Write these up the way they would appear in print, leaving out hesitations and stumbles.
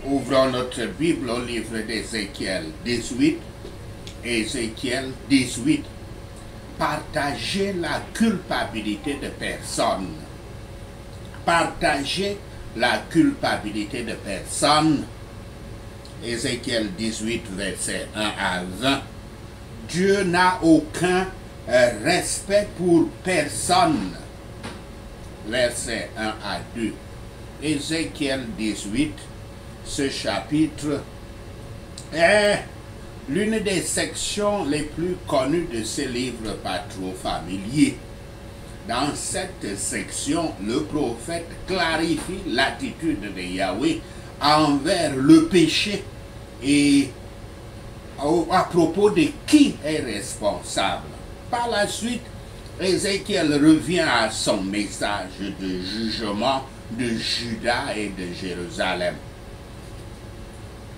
Ouvrons notre Bible au livre d'Ézéchiel 18. Ézéchiel 18. Partager la culpabilité de personne. Partager la culpabilité de personne. Ézéchiel 18, verset 1 à 20. Dieu n'a aucun respect pour personne. Verset 1 à 2. Ézéchiel 18, ce chapitre est l'une des sections les plus connues de ce livre pas trop familier. Dans cette section, le prophète clarifie l'attitude de Yahweh envers le péché et à propos de qui est responsable. Par la suite, Ézéchiel revient à son message de jugement de Juda et de Jérusalem.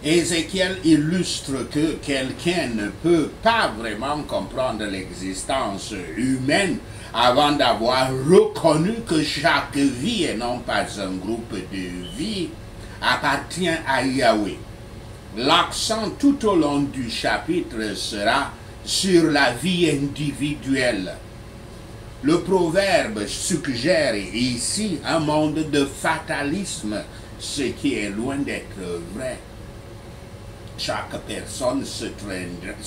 Ézéchiel illustre que quelqu'un ne peut pas vraiment comprendre l'existence humaine avant d'avoir reconnu que chaque vie, et non pas un groupe de vie, appartient à Yahweh. L'accent tout au long du chapitre sera sur la vie individuelle. Le proverbe suggère ici un monde de fatalisme, ce qui est loin d'être vrai. Chaque personne se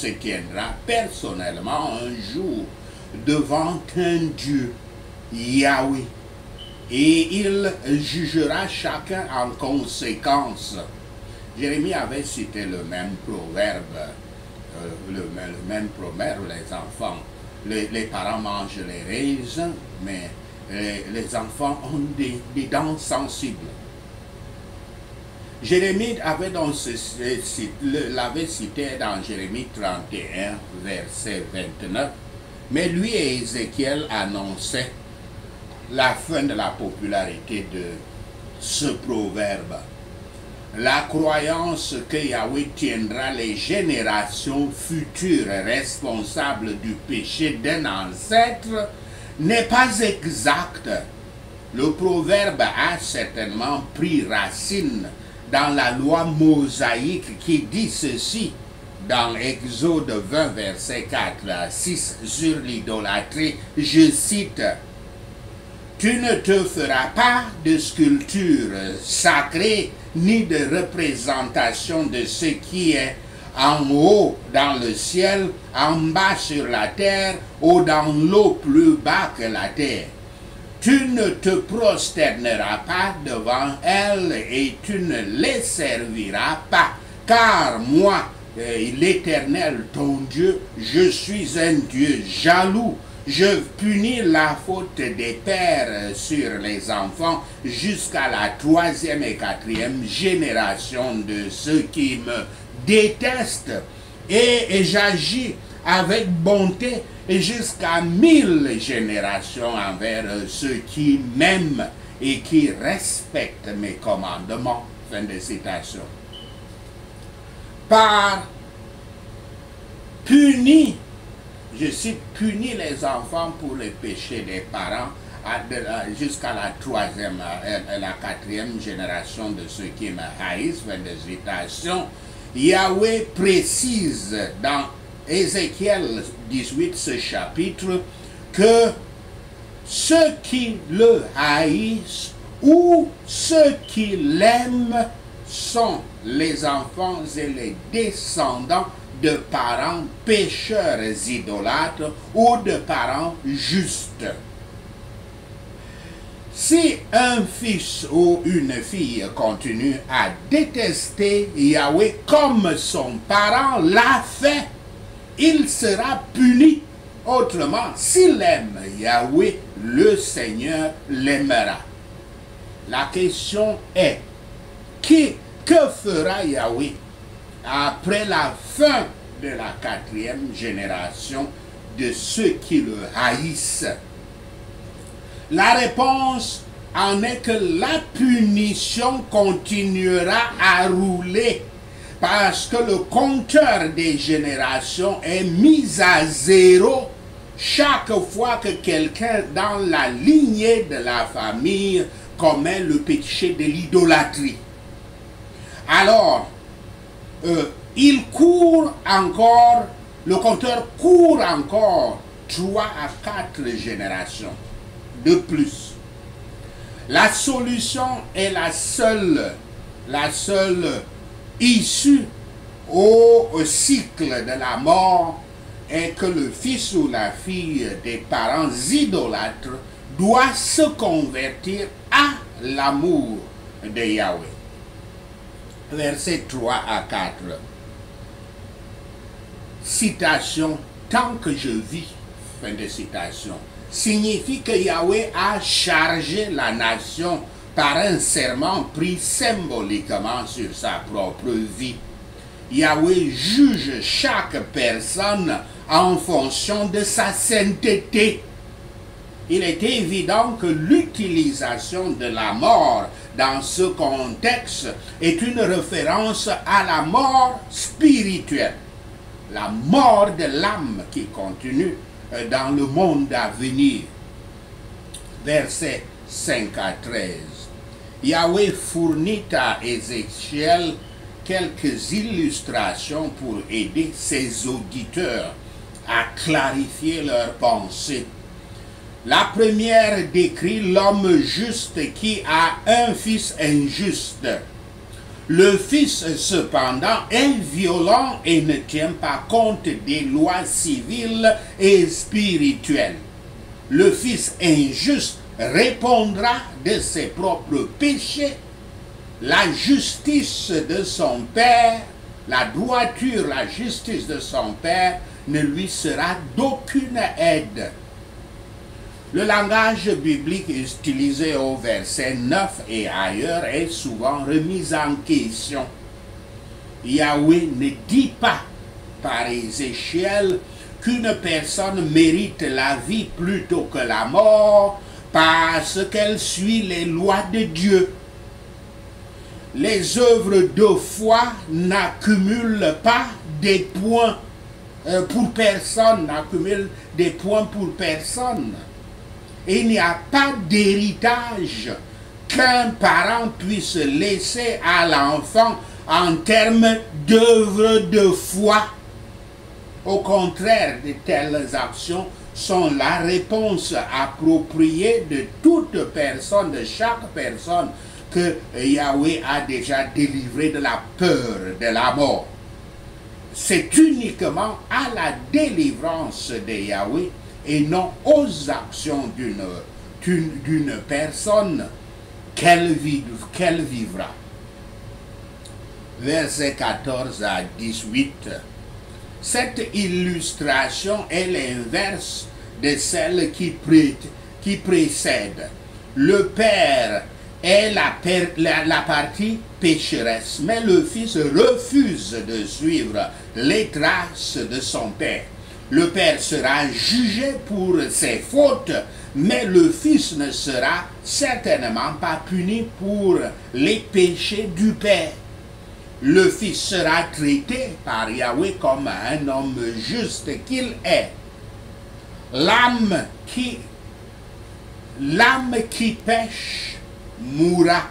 tiendra personnellement un jour devant un Dieu, Yahweh, et il jugera chacun en conséquence. Jérémie avait cité le même proverbe, les enfants. Les parents mangent les raisins, mais les enfants ont des dents sensibles. Jérémie l'avait cité dans Jérémie 31, verset 29, mais lui et Ézéchiel annonçaient la fin de la popularité de ce proverbe. La croyance que Yahweh tiendra les générations futures responsables du péché d'un ancêtre n'est pas exacte. Le proverbe a certainement pris racine dans la loi mosaïque qui dit ceci dans Exode 20, verset 4 à 6 sur l'idolâtrie. Je cite: « Tu ne te feras pas de sculpture sacrée ni de représentation de ce qui est en haut dans le ciel, en bas sur la terre ou dans l'eau plus bas que la terre. Tu ne te prosterneras pas devant elles et tu ne les serviras pas, car moi, l'Éternel ton Dieu, je suis un Dieu jaloux. Je punis la faute des pères sur les enfants jusqu'à la 3e et 4e génération de ceux qui me détestent. Et j'agis avec bonté jusqu'à 1000 générations envers ceux qui m'aiment et qui respectent mes commandements. » Fin de citation. Par punir, je cite, punir les enfants pour les péchés des parents jusqu'à la 3e et la 4e génération de ceux qui me haïssent. Fin de citation. Yahweh précise dans Ézéchiel 18, ce chapitre, que ceux qui le haïssent ou ceux qui l'aiment sont les enfants et les descendants de parents pécheurs idolâtres ou de parents justes. Si un fils ou une fille continue à détester Yahweh comme son parent l'a fait, il sera puni. Autrement, s'il aime Yahweh, le Seigneur l'aimera. La question est, que fera Yahweh après la fin de la 4e génération de ceux qui le haïssent? La réponse en est que la punition continuera à rouler parce que le compteur des générations est mis à zéro chaque fois que quelqu'un dans la lignée de la famille commet le péché de l'idolâtrie. Alors, il court encore, le compteur court encore 3 à 4 générations de plus. La solution est la seule issue au cycle de la mort est que le fils ou la fille des parents idolâtres doit se convertir à l'amour de Yahweh. Versets 3 à 4. Citation, tant que je vis, fin de citation, signifie que Yahweh a chargé la nation par un serment pris symboliquement sur sa propre vie. Yahweh juge chaque personne en fonction de sa sainteté. Il est évident que l'utilisation de la mort dans ce contexte est une référence à la mort spirituelle, la mort de l'âme qui continue dans le monde à venir. Versets 5 à 13. Yahweh fournit à Ézéchiel quelques illustrations pour aider ses auditeurs à clarifier leurs pensées. La première décrit l'homme juste qui a un fils injuste. Le fils, cependant, est violent et ne tient pas compte des lois civiles et spirituelles. Le fils injuste répondra de ses propres péchés. La justice de son père, la droiture, la justice de son père ne lui sera d'aucune aide. Le langage biblique utilisé au verset 9 et ailleurs est souvent remis en question. Yahweh ne dit pas par Ézéchiel qu'une personne mérite la vie plutôt que la mort parce qu'elle suit les lois de Dieu. Les œuvres de foi n'accumulent pas des points pour personne, n'accumulent des points pour personne. Il n'y a pas d'héritage qu'un parent puisse laisser à l'enfant en termes d'œuvres de foi. Au contraire, de telles actions sont la réponse appropriée de toute personne, de chaque personne que Yahweh a déjà délivré de la peur de la mort. C'est uniquement à la délivrance de Yahweh et non aux actions d'une personne qu'elle vivra. Versets 14 à 18. Cette illustration est l'inverse de celle qui précède. Le Père est la partie pécheresse, mais le Fils refuse de suivre les traces de son Père. Le Père sera jugé pour ses fautes, mais le Fils ne sera certainement pas puni pour les péchés du Père. Le Fils sera traité par Yahweh comme un homme juste qu'il est. L'âme qui pêche mourra.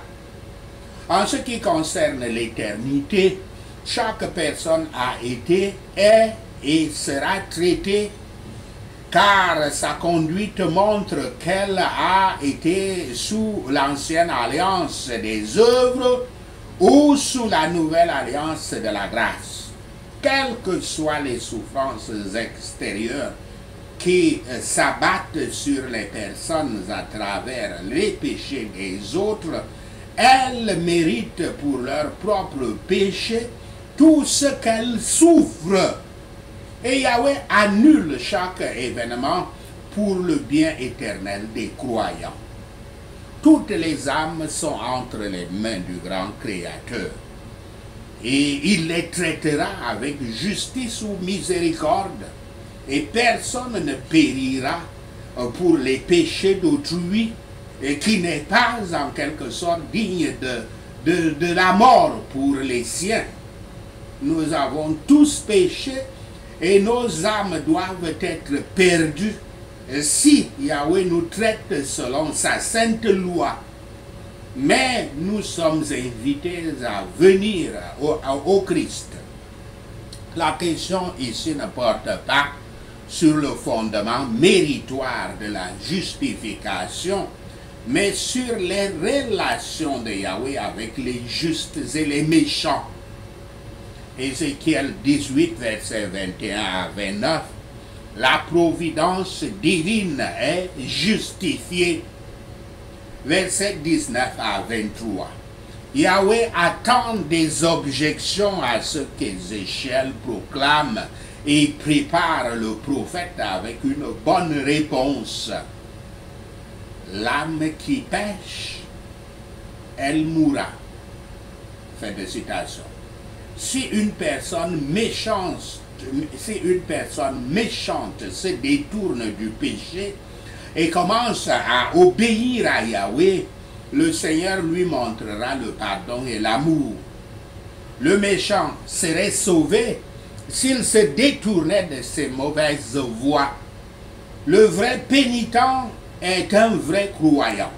En ce qui concerne l'éternité, chaque personne a été, est et sera traitée, car sa conduite montre qu'elle a été sous l'ancienne alliance des œuvres ou sous la nouvelle alliance de la grâce. Quelles que soient les souffrances extérieures qui s'abattent sur les personnes à travers les péchés des autres, elles méritent pour leur propre péché tout ce qu'elles souffrent. Et Yahweh annule chaque événement pour le bien éternel des croyants. Toutes les âmes sont entre les mains du grand Créateur. Et il les traitera avec justice ou miséricorde. Et personne ne périra pour les péchés d'autrui, et qui n'est pas en quelque sorte digne de la mort pour les siens. Nous avons tous péché et nos âmes doivent être perdues si Yahweh nous traite selon sa sainte loi. Mais nous sommes invités à venir au Christ. La question ici ne porte pas sur le fondement méritoire de la justification, mais sur les relations de Yahweh avec les justes et les méchants. Ézéchiel 18, versets 21 à 29, la providence divine est justifiée. Verset 19 à 23. Yahweh attend des objections à ce qu'Ézéchiel proclame et prépare le prophète avec une bonne réponse. L'âme qui pêche, elle mourra. Fin de citation. Si une personne méchante se détourne du péché et commence à obéir à Yahweh, le Seigneur lui montrera le pardon et l'amour. Le méchant serait sauvé s'il se détournait de ses mauvaises voies. Le vrai pénitent est un vrai croyant.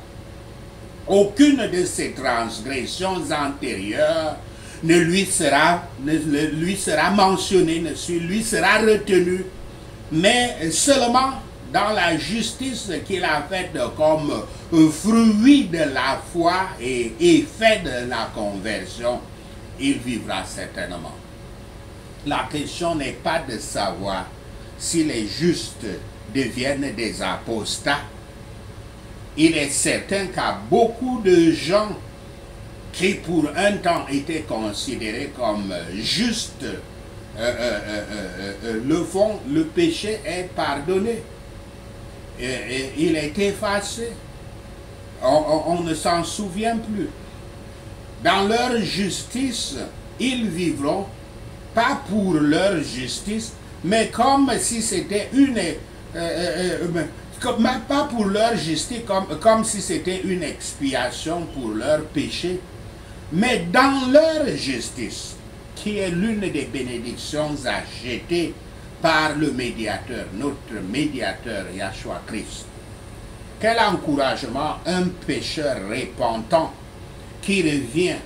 Aucune de ses transgressions antérieures ne lui sera mentionnée, ne lui sera retenue, mais seulement dans la justice qu'il a faite comme fruit de la foi et effet de la conversion, il vivra certainement. La question n'est pas de savoir si les justes deviennent des apostats. Il est certain qu'à beaucoup de gens qui pour un temps étaient considérés comme justes, le fond, le péché est pardonné. Il est effacé. On ne s'en souvient plus. Dans leur justice, ils vivront, pas pour leur justice, mais comme si c'était pas pour leur justice, comme si c'était une expiation pour leur péché, mais dans leur justice, qui est l'une des bénédictions achetées par le médiateur, notre médiateur Yahshua Christ. Quel encouragement un pécheur repentant qui revient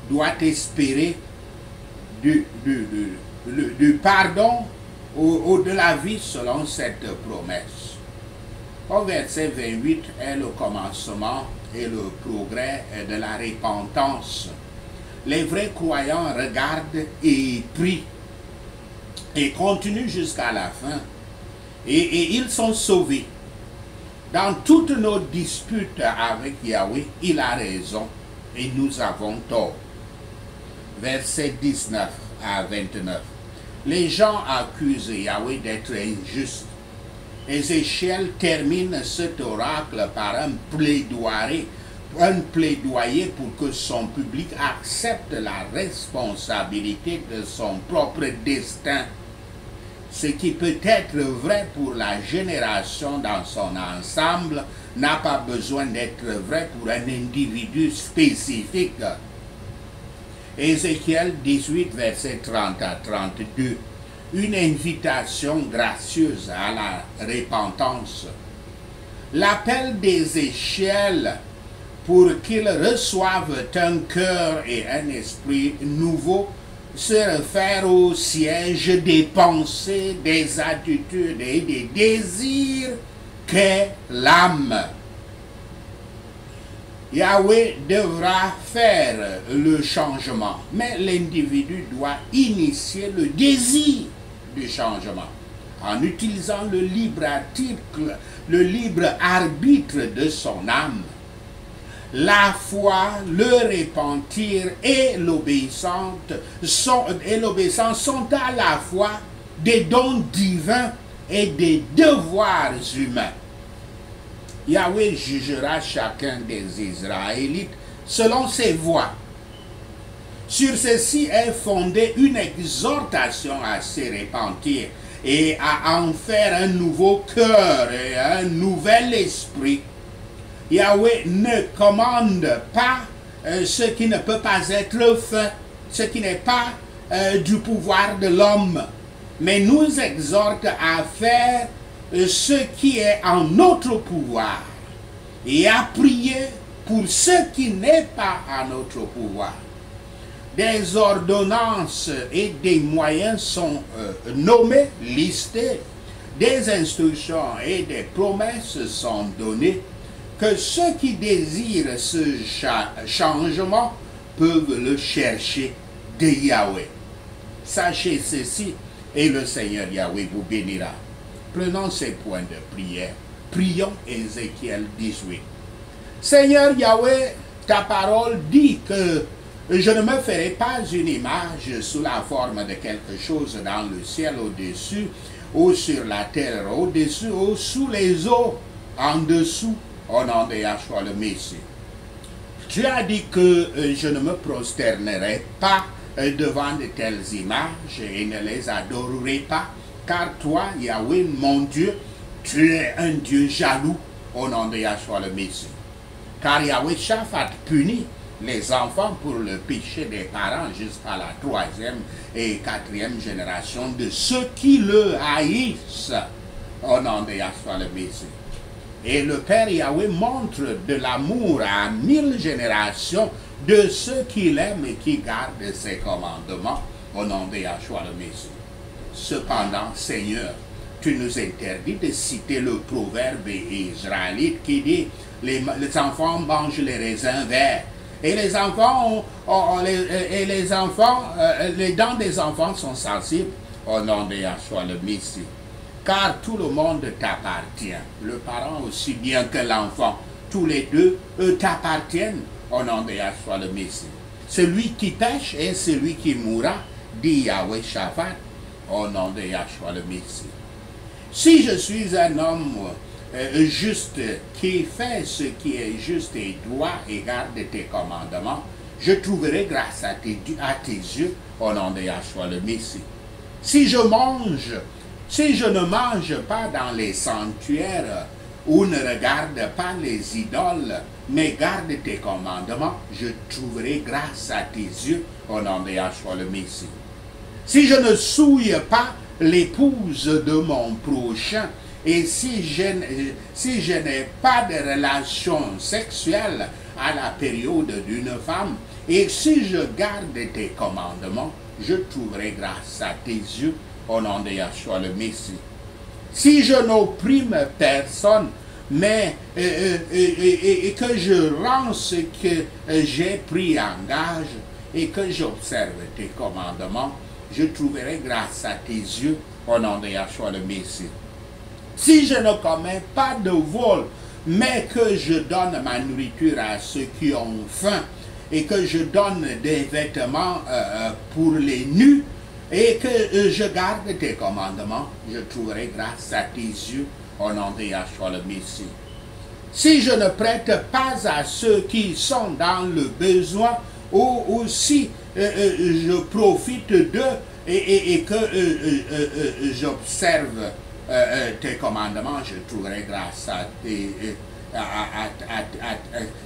doit espérer du pardon ou de la vie selon cette promesse. Au verset 28 est le commencement et le progrès de la repentance. Les vrais croyants regardent et prient et continuent jusqu'à la fin. Et ils sont sauvés. Dans toutes nos disputes avec Yahweh, il a raison et nous avons tort. Verset 19 à 29. Les gens accusent Yahweh d'être injuste. Ézéchiel termine cet oracle par un plaidoyer pour que son public accepte la responsabilité de son propre destin. Ce qui peut être vrai pour la génération dans son ensemble n'a pas besoin d'être vrai pour un individu spécifique. Ézéchiel 18, verset 30 à 32. Une invitation gracieuse à la repentance. L'appel d'Ézéchiel pour qu'ils reçoivent un cœur et un esprit nouveau se réfère au siège des pensées, des attitudes et des désirs qu'est l'âme. Yahweh devra faire le changement, mais l'individu doit initier le désir du changement en utilisant le libre arbitre de son âme. La foi, le repentir et l'obéissance sont à la fois des dons divins et des devoirs humains. Yahweh jugera chacun des Israélites selon ses voies. Sur ceci est fondée une exhortation à se repentir et à en faire un nouveau cœur et un nouvel esprit. Yahweh ne commande pas ce qui ne peut pas être fait, ce qui n'est pas du pouvoir de l'homme, mais nous exhorte à faire ce qui est en notre pouvoir et à prier pour ce qui n'est pas à notre pouvoir. Des ordonnances et des moyens sont nommés, listés, des instructions et des promesses sont données, que ceux qui désirent ce changement peuvent le chercher de Yahweh. Sachez ceci, et le Seigneur Yahweh vous bénira. Prenons ces points de prière. Prions Ézéchiel 18. Seigneur Yahweh, ta parole dit que je ne me ferai pas une image sous la forme de quelque chose dans le ciel au-dessus, ou sur la terre au-dessus, ou sous les eaux en dessous, au nom de Yahshua le Messie. Tu as dit que je ne me prosternerai pas devant de telles images et ne les adorerai pas, car toi, Yahweh, mon Dieu, tu es un Dieu jaloux, au nom de Yahshua le Messie. Car Yahweh Shaphat punit les enfants pour le péché des parents jusqu'à la 3e et 4e génération de ceux qui le haïssent, au nom de Yahshua le Messie. Et le Père Yahweh montre de l'amour à 1000 générations de ceux qui l'aiment et qui gardent ses commandements, au nom de Yahshua le Messie. Cependant, Seigneur, tu nous interdis de citer le proverbe israélite qui dit « Les enfants mangent les raisins verts ». Et les dents des enfants sont sensibles, au nom de Yahshua le Messie. Car tout le monde t'appartient, le parent aussi bien que l'enfant, tous les deux t'appartiennent, au nom de Yahshua le Messie. Celui qui pêche est celui qui mourra, dit Yahweh Shaphat, au nom de Yahshua le Messie. Si je suis un homme juste qui fait ce qui est juste et droit et garde tes commandements, je trouverai grâce à tes yeux, au nom de Yahshua le Messie. Si je ne mange pas dans les sanctuaires ou ne regarde pas les idoles, mais garde tes commandements, je trouverai grâce à tes yeux, au nom de Yahshua le Messie. Si je ne souille pas l'épouse de mon prochain, et si je n'ai pas de relation sexuelle à la période d'une femme, et si je garde tes commandements, je trouverai grâce à tes yeux, au nom de Yahshua le Messie. Si je n'opprime personne, mais et que je rends ce que j'ai pris en gage, et que j'observe tes commandements, je trouverai grâce à tes yeux, au nom de Yahshua le Messie. Si je ne commets pas de vol, mais que je donne ma nourriture à ceux qui ont faim, et que je donne des vêtements pour les nus, et que je garde tes commandements, je trouverai grâce à tes yeux, au nom de Yahshua le Messie. Si je ne prête pas à ceux qui sont dans le besoin, ou si je profite d'eux et que j'observe tes commandements, je trouverai grâce à tes...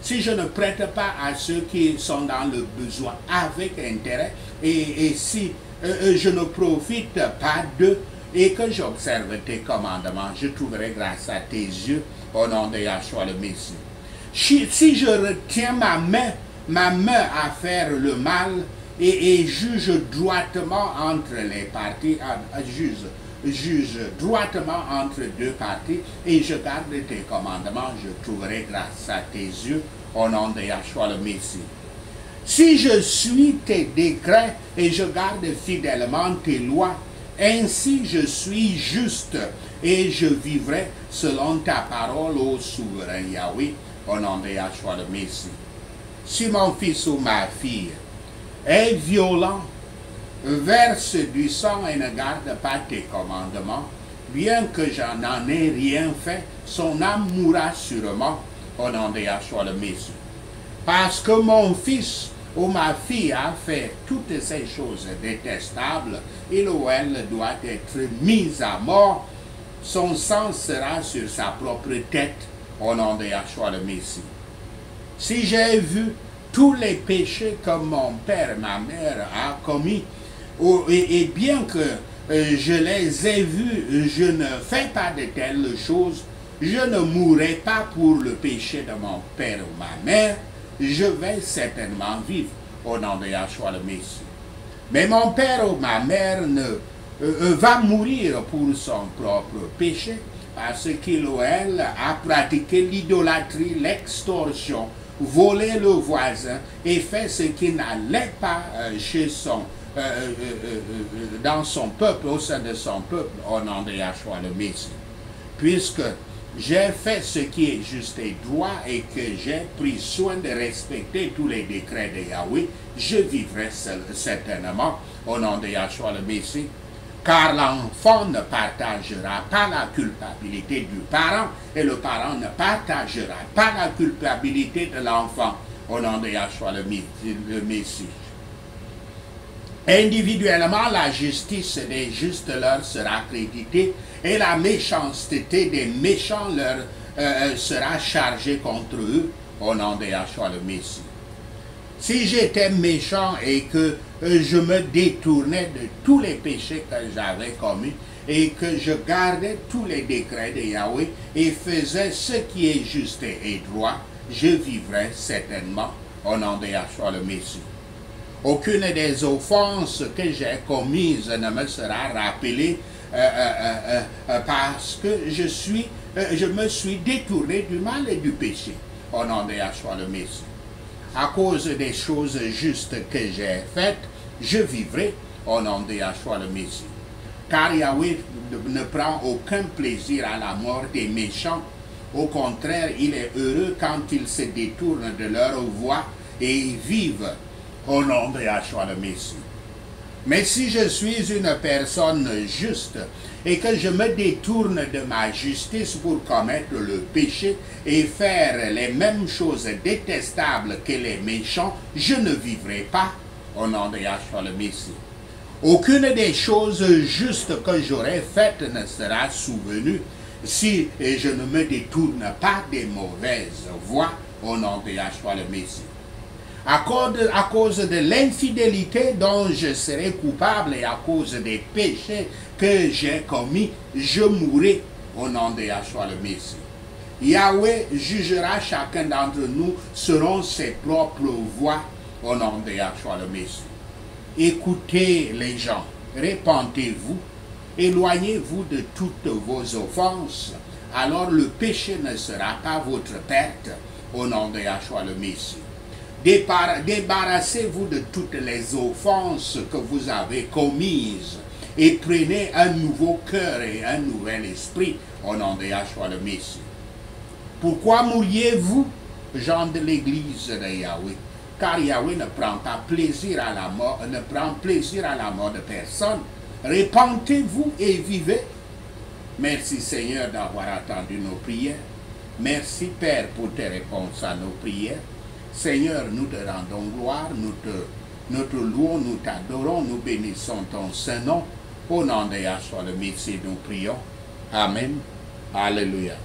si je ne prête pas à ceux qui sont dans le besoin avec intérêt, et si je ne profite pas d'eux, et que j'observe tes commandements, je trouverai grâce à tes yeux, au nom de Yahshua le Messie. Si je retiens ma main à faire le mal, et juge droitement entre les parties, juge droitement entre deux parties, et je garde tes commandements, je trouverai grâce à tes yeux, au nom de Yahshua le Messie. Si je suis tes décrets et je garde fidèlement tes lois, ainsi je suis juste et je vivrai selon ta parole, ô souverain Yahweh, au nom de Yahshua le Messie. Si mon fils ou ma fille est violent, verse du sang et ne garde pas tes commandements, bien que j'en ai rien fait, son âme mourra sûrement, au nom de Yahshua le Messie. Parce que mon fils ou ma fille a fait toutes ces choses détestables, il ou elle doit être mise à mort, son sang sera sur sa propre tête, au nom de Yahshua le Messie. Si j'ai vu tous les péchés que mon père et ma mère a commis, et bien que je les ai vus, je ne fais pas de telles choses, je ne mourrai pas pour le péché de mon père ou ma mère, je vais certainement vivre au nom de Yahshua le Messie. Mais mon père ou ma mère va mourir pour son propre péché, parce qu'il ou elle a pratiqué l'idolâtrie, l'extorsion, volé le voisin et fait ce qui n'allait pas dans son peuple, au sein de son peuple, au nom de Yahshua le Messie. Puisque j'ai fait ce qui est juste et droit et que j'ai pris soin de respecter tous les décrets de Yahweh, je vivrai certainement au nom de Yahshua le Messie. Car l'enfant ne partagera pas la culpabilité du parent et le parent ne partagera pas la culpabilité de l'enfant au nom de Yahshua le Messie. Individuellement, la justice des justes leur sera créditée et la méchanceté des méchants leur sera chargée contre eux au nom de Yahshua le Messie. Si j'étais méchant et que je me détournais de tous les péchés que j'avais commis et que je gardais tous les décrets de Yahweh et faisais ce qui est juste et droit, je vivrais certainement au nom de Yahshua le Messie. Aucune des offenses que j'ai commises ne me sera rappelée parce que je me suis détourné du mal et du péché au nom de Yahshua le Messie. À cause des choses justes que j'ai faites, je vivrai au nom de Yahshua le Messie. Car Yahweh ne prend aucun plaisir à la mort des méchants. Au contraire, il est heureux quand ils se détournent de leur voie et vivent au nom de Yahshua le Messie. Mais si je suis une personne juste et que je me détourne de ma justice pour commettre le péché et faire les mêmes choses détestables que les méchants, je ne vivrai pas au nom de Yahshua le Messie. Aucune des choses justes que j'aurais faites ne sera souvenue si je ne me détourne pas des mauvaises voies au nom de Yahshua le Messie. À cause de l'infidélité dont je serai coupable et à cause des péchés que j'ai commis, je mourrai au nom de Yahshua le Messie. Yahweh jugera chacun d'entre nous selon ses propres voies au nom de Yahshua le Messie. Écoutez les gens, répentez-vous, éloignez-vous de toutes vos offenses, alors le péché ne sera pas votre perte au nom de Yahshua le Messie. Débarrassez-vous de toutes les offenses que vous avez commises et prenez un nouveau cœur et un nouvel esprit au nom de Yahshua le Messie. Pourquoi mouriez-vous, gens de l'église de Yahweh? Car Yahweh ne prend pas plaisir à la mort, de personne. Répentez-vous et vivez. Merci Seigneur d'avoir attendu nos prières. Merci Père pour tes réponses à nos prières. Seigneur, nous te rendons gloire, nous te louons, nous t'adorons, nous bénissons ton Saint-Nom. Au nom de Yahshua le Messie, nous prions. Amen. Alléluia.